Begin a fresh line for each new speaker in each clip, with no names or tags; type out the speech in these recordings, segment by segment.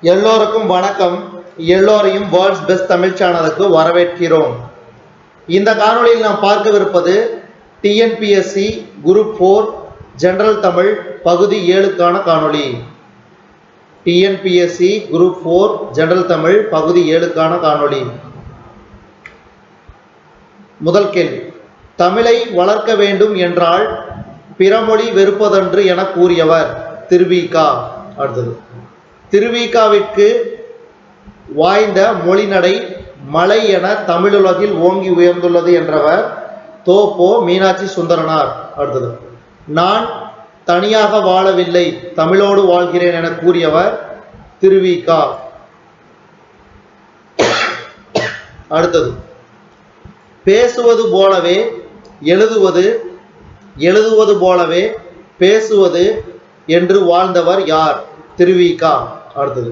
எல்லோருக்கும் வணக்கம். எல்லோரையும் வேர்ல்ட்ஸ் பெஸ்ட் தமிழ் சேனலுக்கு வரவேற்கிறோம். இந்த காணொளியில் நாம் பார்க்கவிருப்பது டிஎன்பிஎஸ்சி குரூப் 4 ஜெனரல் தமிழ் பகுதி 7க்கான காணொளி. டிஎன்பிஎஸ்சி குரூப் 4 ஜெனரல் தமிழ் பகுதி 7க்கான காணொளி. முதல் கேள்வி, தமிழை வளர்க்க வேண்டும் என்றால் பிறமொழி வெறுப்பதன்று என கூறியவர் திருவிக. அடுத்தது, திருவிகாவிற்கு வாய்ந்த மொழிநடை மலை என தமிழுலகில் ஓங்கி உயர்ந்துள்ளது என்றவர் தோப்போ மீனாட்சி சுந்தரனார். அடுத்தது, நான் தனியாக வாழவில்லை தமிழோடு வாழ்கிறேன் என கூறியவர் திருவிக. அடுத்தது, பேசுவது போலவே எழுதுவது, எழுதுவது போலவே பேசுவது என்று வாழ்ந்தவர் யார்? திருவிக. அடுத்தது,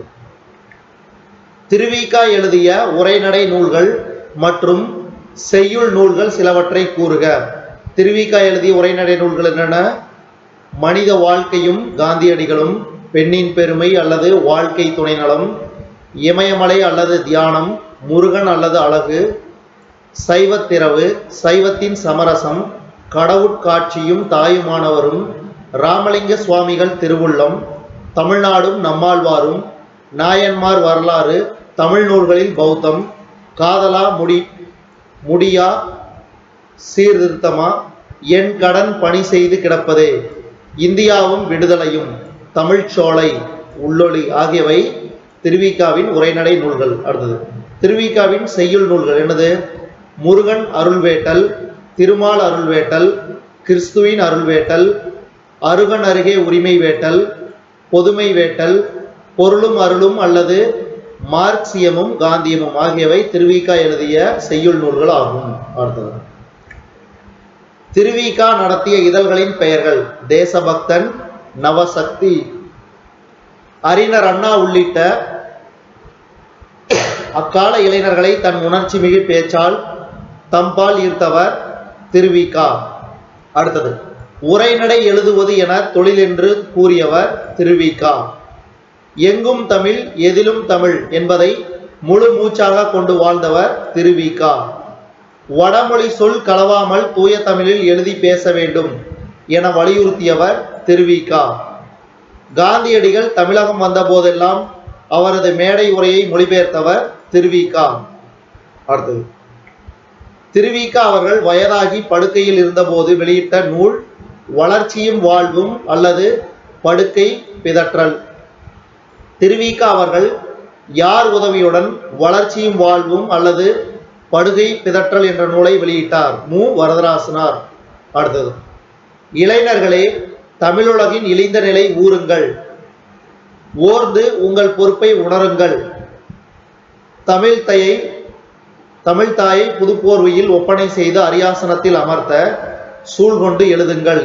திருவிக எழுதிய உரைநடை நூல்கள் மற்றும் செய்யுள் நூல்கள் சிலவற்றை கூறுக. திருவிக எழுதிய உரைநடை நூல்கள் என்னென்ன? மனித வாழ்க்கையும் காந்தியடிகளும், பெண்ணின் பெருமை அல்லது வாழ்க்கை துணை நலம், இமயமலை அல்லது தியானம், முருகன் அல்லது அழகு, சைவத்திரவு, சைவத்தின் சமரசம், கடவுட்காட்சியும் தாயுமானவரும், ராமலிங்க சுவாமிகள் திருவுள்ளம், தமிழ்நாடும் நம்மாழ்வாரும், நாயன்மார் வரலாறு, தமிழ் நூல்களில் பௌத்தம், காதலா முடியா சீர்திருத்தமா, என் கடன் பணி செய்து கிடப்பதே, இந்தியாவும் விடுதலையும், தமிழ்ச்சோலை, உள்ளொளி ஆகியவை திருவிகாவின் உரைநடை நூல்கள். அடுத்தது, திருவிகாவின் செய்யுள் நூல்கள் என்னது? முருகன் அருள்வேட்டல், திருமால் அருள்வேட்டல், கிறிஸ்துவின் அருள்வேட்டல், அருகன் அருகே உரிமை வேட்டல், பொதுமை வேட்டல், பொருளும் அருளும் அல்லது மார்க்சியமும் காந்தியமும் ஆகியவை திருவிக எழுதிய செய்யுள் நூல்கள் ஆகும். அடுத்தது, திருவிக நடத்திய இதழ்களின் பெயர்கள்: தேசபக்தன், நவசக்தி. அறிஞர் அண்ணா உள்ளிட்ட அக்கால இளைஞர்களை தன் உணர்ச்சி மிகு பேச்சால் தம்பால் ஈர்த்தவர் திருவிக. அடுத்தது, உரைநடை எழுதுவது என தொழில் என்று கூறியவர் திருவிக. எங்கும் தமிழ் எதிலும் தமிழ் என்பதை முழு மூச்சாக கொண்டு வாழ்ந்தவர் திருவிக. வடமொழி சொல் கலவாமல் தூய தமிழில் எழுதி பேச வேண்டும் என வலியுறுத்தியவர் திருவிக. காந்தியடிகள் தமிழகம் வந்த போதெல்லாம் அவரது மேடை உரையை மொழிபெயர்த்தவர் திருவிக. அடுத்தது, திருவிக அவர்கள் வயதாகி படுக்கையில் இருந்தபோது வெளியிட்ட நூல் வளர்ச்சியும் வாழ்வும் அல்லது படுக்கை பிதற்றல். திருவிக அவர்கள் யார் உதவியுடன் வளர்ச்சியும் வாழ்வும் அல்லது படுகை பிதற்றல் என்ற நூலை வெளியிட்டார்? மு. வரதராசனார். அடுத்தது, இளைஞர்களே, தமிழுலகின் இழிந்த நிலை ஊறுங்கள், ஓர்ந்து உங்கள் பொறுப்பை உணருங்கள், தமிழ்தாயை புதுப்போர்வையில் ஒப்பனை செய்து அரியாசனத்தில் அமர்த்த சூழ்கொண்டு எழுதுங்கள்,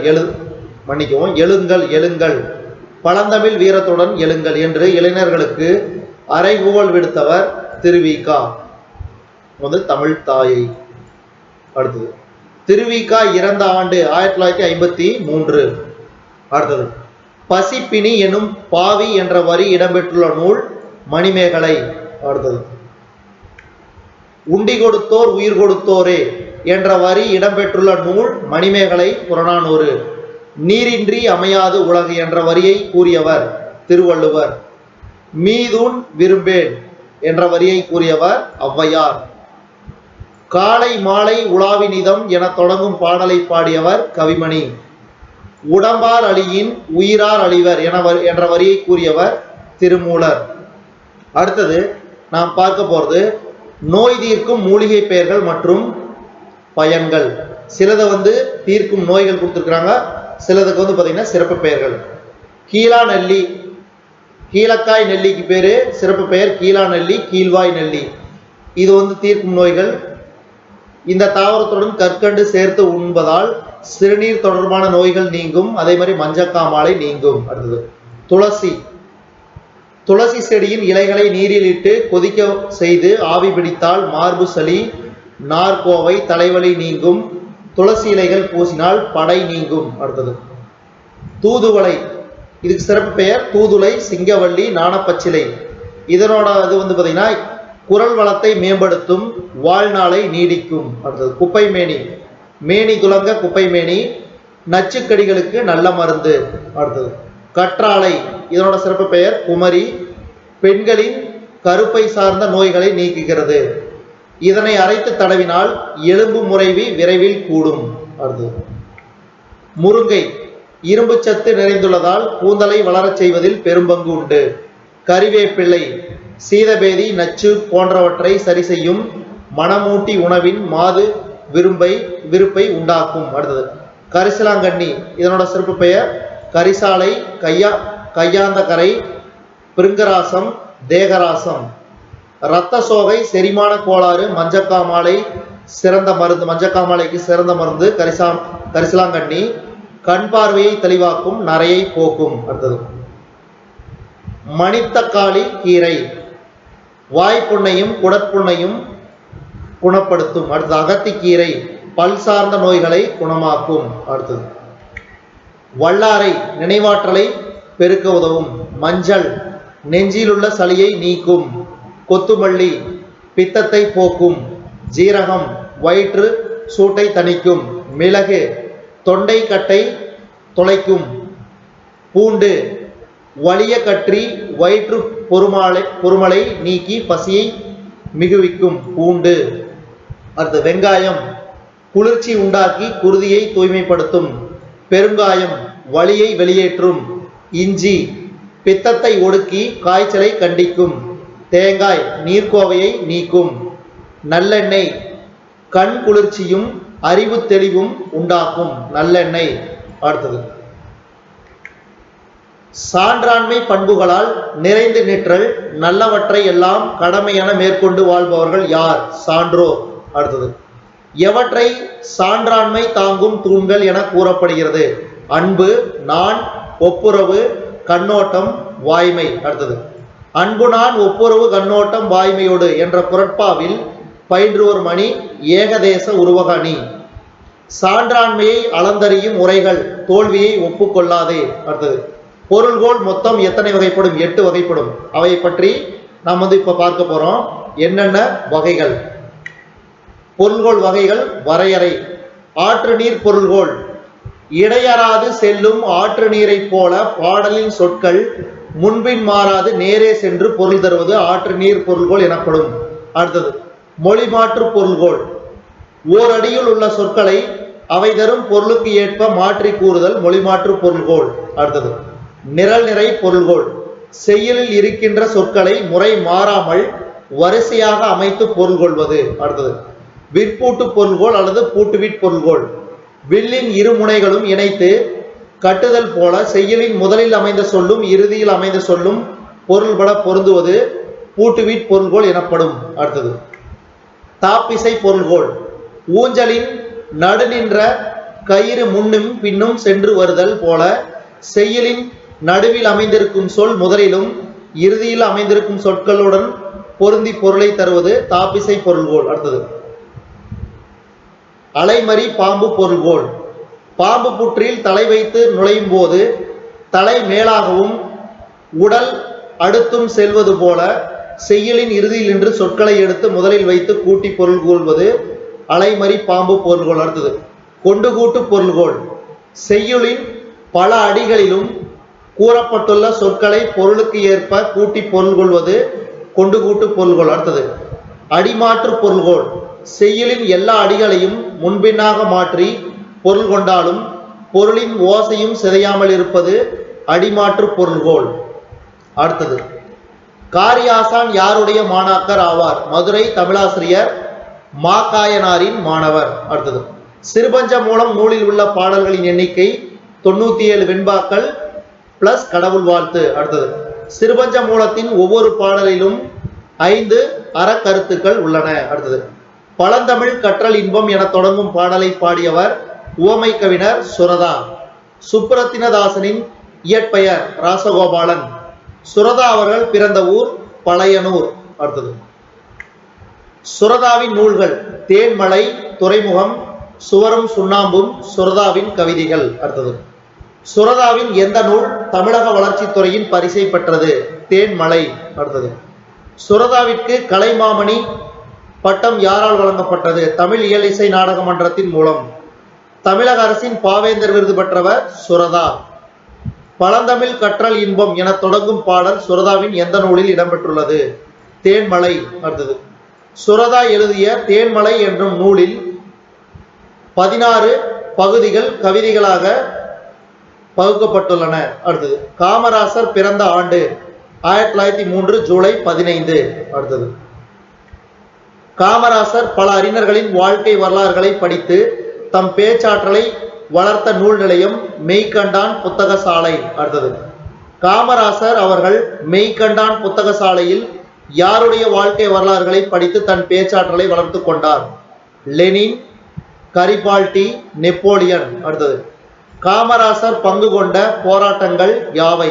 எழுங்கள், பழந்தமிழ் வீரத்துடன் எழுங்கள் என்று இளைஞர்களுக்கு அறைகூவல் விடுத்தவர் திருவிக. தமிழ்தாயை. அடுத்தது, திருவிக இறந்த ஆண்டு 1953. அடுத்தது, பசிப்பினி எனும் பாவி என்ற வரி இடம்பெற்றுள்ள நூல் மணிமேகலை. அடுத்தது, உண்டி கொடுத்தோர் உயிர் கொடுத்தோரே என்ற வரி இடம்பெற்றுள்ள நூல் மணிமேகலை புறநானூறு. நீரின்றி அமையாது உலகு என்ற வரியை கூறியவர் திருவள்ளுவர். மீதூன் விரும்பேன் என்ற வரியை கூறியவர் ஔவையார். காலை மாலை உலாவினிதம் என தொடங்கும் பாடலை பாடியவர் கவிமணி. உடம்பார் அழியின் உயிரார் அழிவர் என்ற வரியை கூறியவர் திருமூலர். அடுத்தது நாம் பார்க்க போறது நோய் தீர்க்கும் மூலிகை பெயர்கள் மற்றும் பயன்கள். சிலதை தீர்க்கும் நோய்கள் கொடுத்துருக்குறாங்க, சிலதுக்கு பார்த்தீங்கன்னா சிறப்பு பெயர்கள். கீழா நெல்லி, கீழக்காய் நெல்லிக்கு பேரு சிறப்பு பெயர் கீழா நெல்லி, கீழ்வாய் நெல்லி. இது தீர்க்கும் நோய்கள். இந்த தாவரத்துடன் கற்கண்டு சேர்த்து உண்பதால் சிறுநீர் தொடர்பான நோய்கள் நீங்கும். அதே மாதிரி மஞ்சக்காமாலை நீங்கும். அடுத்தது, துளசி. துளசி செடியின் இலைகளை நீரில் இட்டு கொதிக்க செய்து ஆவி பிடித்தால் மார்பு சளி, நார்கோவை, தலைவலி நீங்கும். துளசி இலைகள் பூசினால் படை நீங்கும். அடுத்தது, தூதுவளை. இதுக்கு சிறப்பு பெயர் தூதுளை, சிங்கவள்ளி, நாணப்பச்சிலை. இதனோட இது பார்த்தீங்கன்னா குரல் வளத்தை மேம்படுத்தும், வாழ்நாளை நீடிக்கும். அடுத்தது குப்பைமேனி, மேனி துலங்க குப்பைமேனி, நச்சுக்கடிகளுக்கு நல்ல மருந்து. அடுத்தது கற்றாழை, இதனோட சிறப்பு பெயர் குமரி, பெண்களின் கருப்பை சார்ந்த நோய்களை நீக்குகிறது. இதனை அரைத்து தடவினால் எலும்பு முறைவி விரைவில் கூடும். அடுத்தது முருங்கை, இரும்பு சத்து நிறைந்துள்ளதால் கூந்தலை வளரச் செய்வதில் பெரும்பங்கு உண்டு. கறிவேப்பிள்ளை, சீதபேதி நச்சு போன்றவற்றை சரி செய்யும், மணமூட்டி உணவின் மாது விருப்பை உண்டாக்கும். அடுத்தது கரிசலாங்கண்ணி, இதனோட சிறப்பு பெயர் கரிசாலை, கையாந்தகரை, பிருங்கராசம், தேகராசம். இரத்த சோகை, செரிமான கோளாறு, மஞ்சக்காமாலை சிறந்த மருந்து, மஞ்சக்காமாலைக்கு சிறந்த மருந்து கரிசலாங்கண்ணி. கண் பார்வையை தெளிவாக்கும், நரையை போக்கும். அடுத்தது மணித்தக்காளி கீரை, வாய்ப்புண்ணையும் குடற்புண்ணையும் குணப்படுத்தும். அடுத்தது அகத்திக்கீரை, பல் சார்ந்த நோய்களை குணமாக்கும். அடுத்தது வல்லாரை, நினைவாற்றலை பெருக்க உதவும். மஞ்சள், நெஞ்சிலுள்ள சளியை நீக்கும். கொத்துமல்லி, பித்தத்தை போக்கும். ஜீரகம், வயிற்று சூட்டை தணிக்கும். மிளகு, தொண்டை கட்டை துளைக்கும். பூண்டு, வலிய கற்றி வயிற்று பொறுமலை நீக்கி பசியை மிகுவிக்கும். பூண்டு. அடுத்து வெங்காயம், குளிர்ச்சி உண்டாக்கி குருதியை தூய்மைப்படுத்தும். பெருங்காயம், வலியை வெளியேற்றும். இஞ்சி, பித்தத்தை ஒடுக்கி காய்ச்சலை கண்டிக்கும். தேங்காய், நீர்க்கோவையை நீக்கும். நல்லெண்ணெய், கண் குளிர்ச்சியும் அறிவு தெளிவும் உண்டாக்கும். நல்லெண்ணெய். அடுத்தது சான்றாண்மை பண்புகளால் நிறைந்து நிற்றல், நல்லவற்றை எல்லாம் கடமையென மேற்கொண்டு வாழ்பவர்கள் யார்? சான்றோர். அடுத்தது எவற்றை சான்றாண்மை தாங்கும் தூண்கள் என கூறப்படுகிறது? அன்பு, நான், ஒப்புரவு, கண்ணோட்டம், வாய்மை. அடுத்தது அன்பு, நான், ஒப்புரவு, கண்ணோட்டம், வாய்மையோடு என்ற குறட்பாவில் பயின்றுவர் மணி ஏகதேச உருவக அணி. சான்றாண்மையை அளந்தறியும் உரைகள், தோல்வியை ஒப்புக்கொள்ளாதே. அடுத்தது பொருள்கோள் மொத்தம் எத்தனை வகைப்படும்? 8 வகைப்படும். அவை பற்றி நாம் இப்ப பார்க்க போறோம். என்னென்ன வகைகள்? பொருள்கோள் வகைகள் வரையறை. ஆற்று நீர் பொருள்கோள், இடையறாது செல்லும் ஆற்று நீரை போல பாடலின் சொற்கள் முன்பின் மாறாது நேரே சென்று பொருள் தருவது ஆற்று நீர் பொருள்கோள் எனப்படும். அடுத்தது மொழி மாற்று பொருள்கோள், ஓரடியில் உள்ள சொற்களை அவை தரும் பொருளுக்கு ஏற்ப மாற்றி கூறுதல் மொழி மாற்று பொருள்கோள். அடுத்தது நிரல் நிறை பொருள்கோள், செய்யுளில் இருக்கின்ற சொற்களை முறை மாறாமல் வரிசையாக அமைத்து பொருள் கொள்வது. அடுத்தது விற்பூட்டு பொருள்கோள் அல்லது பூட்டுவிட் பொருள்கோள், வில்லின் இரு முனைகளும் இணைத்து கட்டுதல் போல செய்யுளின் முதலில் அமைந்த சொல்லும் இறுதியில் அமைந்த சொல்லும் பொருள்பட பொருந்துவது பூட்டுவிட் பொருள்கோள் எனப்படும். அடுத்தது தாப்பிசை பொருள்கோள், ஊஞ்சலின் நடு நின்ற கயிறு முன்னும் பின்னும் சென்று வருதல் போல செய்யுளின் நடுவில் அமைந்திருக்கும் சொல் முதலிலும் இறுதியில் அமைந்திருக்கும் சொற்களுடன் பொருந்தி பொருளை தருவது தாப்பிசை பொருள்கோள். அடுத்தது அலைமறி பாம்பு பொருள்கோள், பாம்பு புற்றில் தலை வைத்து நுழையும் போது தலை மேலாகவும் உடல் அடுத்தும் செல்வது போல செய்யுளின் இறுதியில் நின்று சொற்களை எடுத்து முதலில் வைத்து கூட்டி பொருள் கொள்வது அலைமறி பாம்பு பொருள்கோள். அடுத்தது கொண்டு கூட்டு பொருள்கோள், செய்யுளின் பல அடிகளிலும் கூறப்பட்டுள்ள சொற்களை பொருளுக்கு ஏற்ப கூட்டி பொருள் கொள்வது கொண்டு கூட்டு பொருள்கோள். அடுத்தது அடிமாற்று பொருள்கோள், செய்யுளின் எல்லா அடிகளையும் முன்பின்னாக மாற்றி பொருள் கொண்டாலும் பொருளின் ஓசையும் சிதையாமல் இருப்பது அடிமாற்று பொருள்கோள். அடுத்தது காரியாசான் யாருடைய மாணாக்கர் ஆவார்? மதுரை தமிழாசிரியர் மாக்காயனாரின் மாணவர். அடுத்தது சிறுபஞ்ச மூலம் நூலில் உள்ள பாடல்களின் எண்ணிக்கை 97 வெண்பாக்கள் பிளஸ் கடவுள் வாழ்த்து. அடுத்தது சிறுபஞ்ச மூலத்தின் ஒவ்வொரு பாடலிலும் 5 அறக்கருத்துக்கள் உள்ளன. அடுத்தது பழந்தமிழ் கற்றல் இன்பம் என தொடங்கும் பாடலை பாடியவர் உவமை கவிஞர் சுரதா. சுப்புரத்தினதாசனின் இயற்பெயர் ராசகோபாலன். சுரதா அவர்கள் பிறந்த ஊர் பழையனூர். அடுத்தது சுரதாவின் நூல்கள் தேன்மலை, துறைமுகம், சுவரும் சுண்ணாம்பும் சுரதாவின் கவிதைகள். அடுத்தது சுரதாவின் எந்த நூல் தமிழக வளர்ச்சித்துறையின் பரிசை பெற்றது? தேன்மலை. அடுத்தது சுரதாவிற்கு கலைமாமணி பட்டம் யாரால் வழங்கப்பட்டது? தமிழ் இயல் இசை நாடக மன்றத்தின் மூலம். தமிழக அரசின் பாவேந்தர் விருது பெற்றவர் சுரதா. பழந்தமிழ் கற்றல் இன்பம் என தொடங்கும் பாடல் சுரதாவின் எந்த நூலில் இடம்பெற்றுள்ளது? தேன்மலை. அடுத்தது, சுரதா எழுதிய தேன்மலை என்னும் நூலில் 16 பகுதிகள் கவிதைகளாக பகுக்கப்பட்டுள்ளன. அடுத்தது, காமராசர் பிறந்த ஆண்டு 1903 ஜூலை 15. அடுத்தது, காமராசர் பல அறிஞர்களின் வாழ்க்கை வரலாறுகளை படித்து தம் பேச்சாற்றலை வளர்த்த நூல் நிலையம் மெய்கண்டான் புத்தகசாலை. அடுத்தது, காமராசர் அவர்கள் மெய்கண்டான் புத்தகசாலையில் யாருடைய வாழ்க்கை வரலாறுகளை படித்து தன் பேச்சாற்றலை வளர்த்து கொண்டார்? Lenin, Garibaldi, Napoleon. அடுத்தது, காமராசர் பங்கு கொண்ட போராட்டங்கள் யாவை?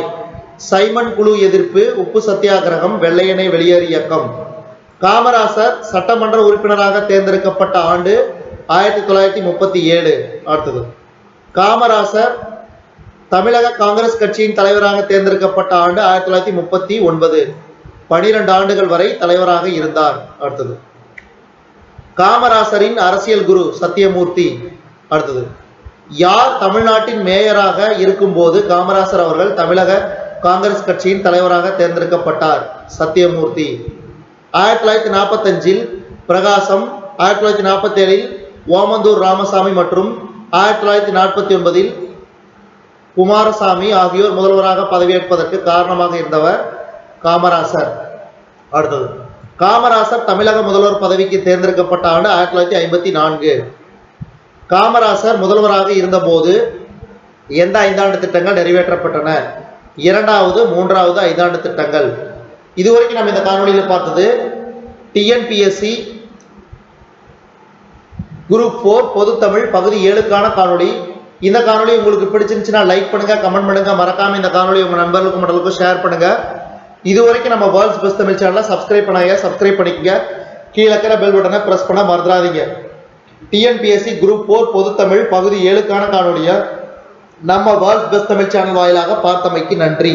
சைமன் குழு எதிர்ப்பு, உப்பு சத்தியாகிரகம், வெள்ளையனை வெளியேறு இயக்கம். காமராசர் சட்டமன்ற உறுப்பினராக தேர்ந்தெடுக்கப்பட்ட ஆண்டு 1937. அடுத்தது, காமராசர் தமிழக காங்கிரஸ் கட்சியின் தலைவராக தேர்ந்தெடுக்கப்பட்ட ஆண்டு 1939. 12 ஆண்டுகள் வரை தலைவராக இருந்தார். அடுத்தது, காமராசரின் அரசியல் குரு சத்தியமூர்த்தி. அடுத்தது, யார் தமிழ்நாட்டின் மேயராக இருக்கும்போது காமராசர் அவர்கள் தமிழக காங்கிரஸ் கட்சியின் தலைவராக தேர்ந்தெடுக்கப்பட்டார்? சத்தியமூர்த்தி. 1945 பிரகாசம், 1947 ஓமந்தூர் ராமசாமி மற்றும் 1949 குமாரசாமி ஆகியோர் முதல்வராக பதவியேற்பதற்கு காரணமாக இருந்தவர் காமராசர். அடுத்தது, காமராசர் தமிழக முதல்வர் பதவிக்கு தேர்ந்தெடுக்கப்பட்ட ஆண்டு 1954. காமராசர் முதல்வராக இருந்தபோது எந்த 5 ஆண்டு திட்டங்கள் நிறைவேற்றப்பட்டன? 2வது, 3வது 5 ஆண்டு திட்டங்கள். இதுவரைக்கும் நம்ம இந்த காணொலியில் பார்த்தது டிஎன்பிஎஸ்சி குரூப் 4 பொதுத்தமிழ் பகுதி 7க்கான காணொலி. இந்த காணொலி உங்களுக்கு பிடிச்சிருந்துச்சுன்னா லைக் பண்ணுங்க, கமெண்ட் பண்ணுங்க, மறக்காம இந்த காணொலி உங்க நண்பர்களுக்கும் மற்றவர்களுக்கும் ஷேர் பண்ணுங்க. இதுவரைக்கும் நம்ம வேர்ல்ட்ஸ் பெஸ்ட் தமிழ் சேனலை சப்ஸ்கிரைப் பண்ணாங்க, சப்ஸ்கிரைப் பண்ணிக்கங்க. கீழே இருக்கிற பெல் பட்டனை பிரஸ் பண்ண மறந்துடாதீங்க. டிஎன்பிஎஸ்சி குரூப் 4 பொதுத்தமிழ் பகுதி 7க்கான காணொலியை நம்ம வேர்ல்ட்ஸ் பெஸ்ட் தமிழ் சேனல் வாயிலாக பார்த்தமைக்கு நன்றி.